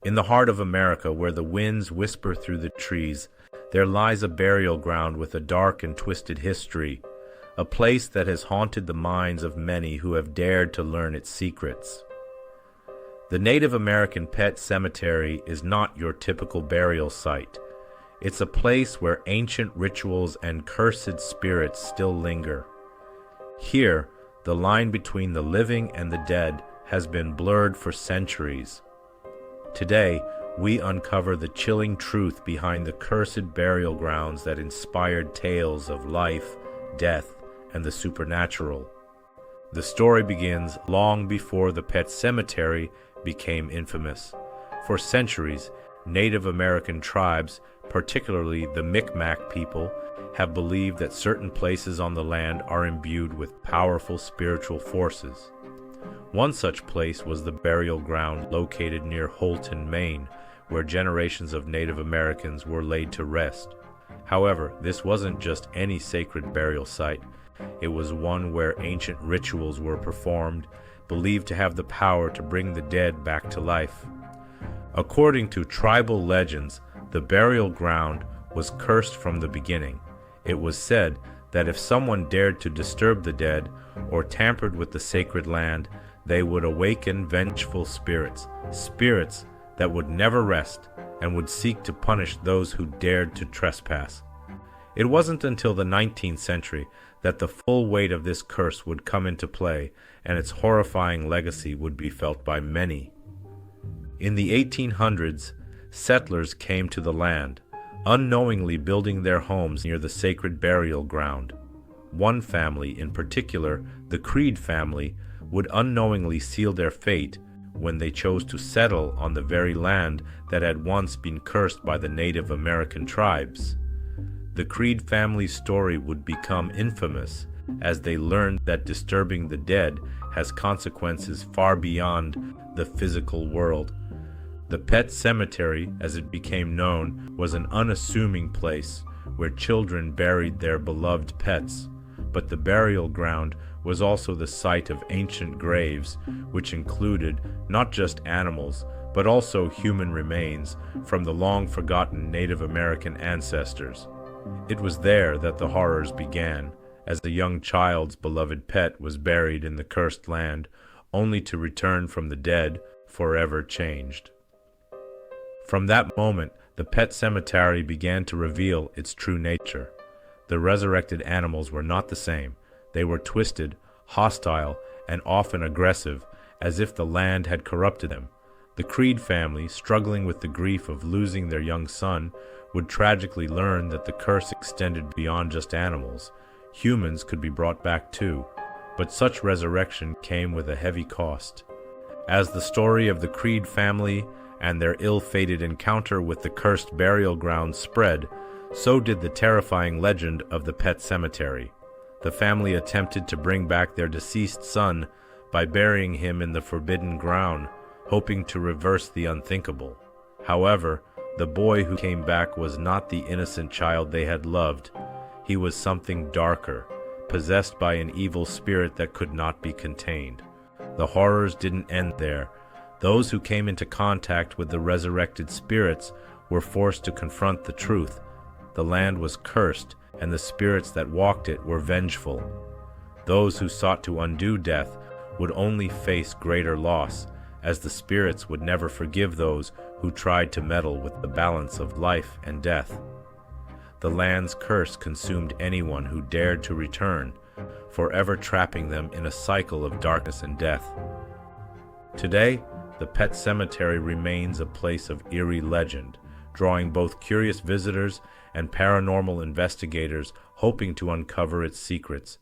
In the heart of America, where the winds whisper through the trees, there lies a burial ground with a dark and twisted history, a place that has haunted the minds of many who have dared to learn its secrets. The Native American Pet Cemetery is not your typical burial site. It's a place where ancient rituals and cursed spirits still linger. Here, the line between the living and the dead has been blurred for centuries. Today, we uncover the chilling truth behind the cursed burial grounds that inspired tales of life, death, and the supernatural. The story begins long before the Pet Sematary became infamous. For centuries, Native American tribes, particularly the Micmac people, have believed that certain places on the land are imbued with powerful spiritual forces. One such place was the burial ground located near Houlton, Maine, where generations of Native Americans were laid to rest. However, this wasn't just any sacred burial site. It was one where ancient rituals were performed, believed to have the power to bring the dead back to life. According to tribal legends, the burial ground was cursed from the beginning. It was said that if someone dared to disturb the dead or tampered with the sacred land, they would awaken vengeful spirits that would never rest and would seek to punish those who dared to trespass. It wasn't until the 19th century that the full weight of this curse would come into play, and its horrifying legacy would be felt by many. In the 1800s, settlers came to the land, unknowingly building their homes near the sacred burial ground. One family in particular, the Creed family, would unknowingly seal their fate when they chose to settle on the very land that had once been cursed by the Native American tribes. The Creed family's story would become infamous as they learned that disturbing the dead has consequences far beyond the physical world. The Pet Sematary, as it became known, was an unassuming place where children buried their beloved pets, but the burial ground was also the site of ancient graves, which included not just animals, but also human remains from the long-forgotten Native American ancestors. It was there that the horrors began, as a young child's beloved pet was buried in the cursed land, only to return from the dead, forever changed. From that moment, the Pet Sematary began to reveal its true nature. The resurrected animals were not the same. They were twisted, hostile, and often aggressive, as if the land had corrupted them. The Creed family, struggling with the grief of losing their young son, would tragically learn that the curse extended beyond just animals. Humans could be brought back too, but such resurrection came with a heavy cost. As the story of the Creed family and their ill-fated encounter with the cursed burial ground spread, so did the terrifying legend of the Pet Sematary. The family attempted to bring back their deceased son by burying him in the forbidden ground, hoping to reverse the unthinkable. However, the boy who came back was not the innocent child they had loved. He was something darker, possessed by an evil spirit that could not be contained. The horrors didn't end there. Those who came into contact with the resurrected spirits were forced to confront the truth. The land was cursed, and the spirits that walked it were vengeful. Those who sought to undo death would only face greater loss, as the spirits would never forgive those who tried to meddle with the balance of life and death. The land's curse consumed anyone who dared to return, forever trapping them in a cycle of darkness and death. Today, the Pet Sematary remains a place of eerie legend, drawing both curious visitors and paranormal investigators hoping to uncover its secrets.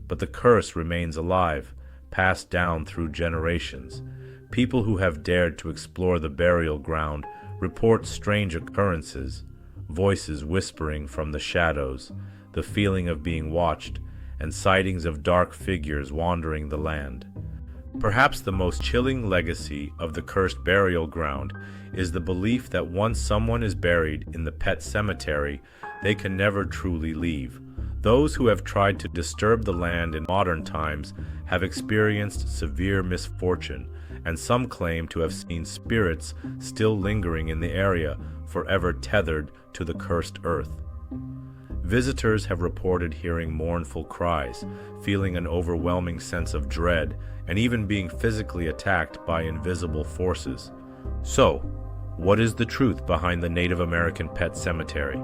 But the curse remains alive, passed down through generations. People who have dared to explore the burial ground report strange occurrences, voices whispering from the shadows, the feeling of being watched, and sightings of dark figures wandering the land. Perhaps the most chilling legacy of the cursed burial ground is the belief that once someone is buried in the Pet Sematary, they can never truly leave. Those who have tried to disturb the land in modern times have experienced severe misfortune, and some claim to have seen spirits still lingering in the area, forever tethered to the cursed earth. Visitors have reported hearing mournful cries, feeling an overwhelming sense of dread, and even being physically attacked by invisible forces. So, what is the truth behind the Native American Pet Sematary?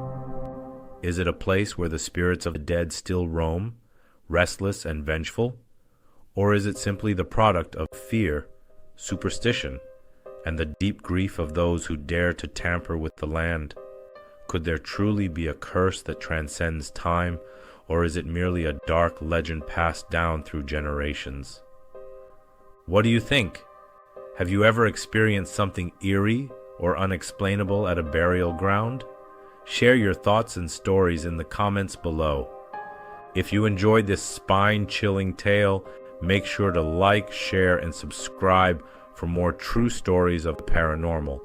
Is it a place where the spirits of the dead still roam, restless and vengeful? Or is it simply the product of fear, superstition, and the deep grief of those who dare to tamper with the land? Could there truly be a curse that transcends time, or is it merely a dark legend passed down through generations? What do you think? Have you ever experienced something eerie or unexplainable at a burial ground? Share your thoughts and stories in the comments below. If you enjoyed this spine-chilling tale, make sure to like, share, and subscribe for more true stories of the paranormal.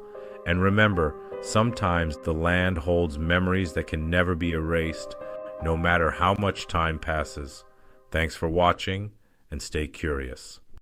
And remember, sometimes the land holds memories that can never be erased, no matter how much time passes. Thanks for watching, and stay curious.